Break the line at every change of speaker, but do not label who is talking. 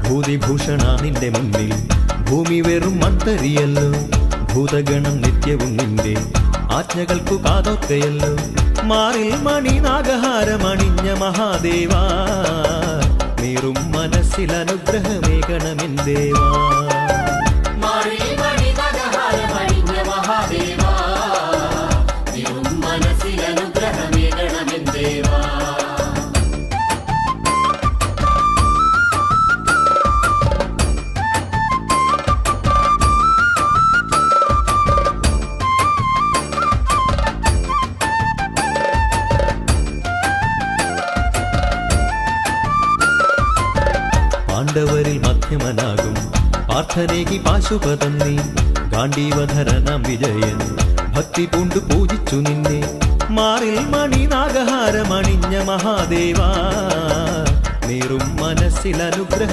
ഭൂതിഭൂഷണ നിന്റെ മുന്നിൽ ഭൂമി വെറും മൺതരിയല്ലോ. ഭൂതഗണം നിത്യവും നിന്റെ ആജ്ഞകൾക്കു കാതോർക്കയല്ലോ. മാറിൽ മണി നാഗഹാരമണിഞ്ഞ മഹാദേവാ, നീറും മനസ്സിൽ അനുഗ്രഹമേകണമെന്തേവാ. പാണ്ഡവരിൽ മധ്യമനാകും പാർത്ഥനേകി പാശുപതം നീ. ഗാണ്ഡീവധരനാം വിജയൻ ഭക്തി പൂണ്ടു പൂജിച്ചു നിന്നെ. മാറിൽ മണി നാഗഹാരമണിഞ്ഞ മഹാദേവാ, നീറും മനസ്സിൽ അനുഗ്രഹം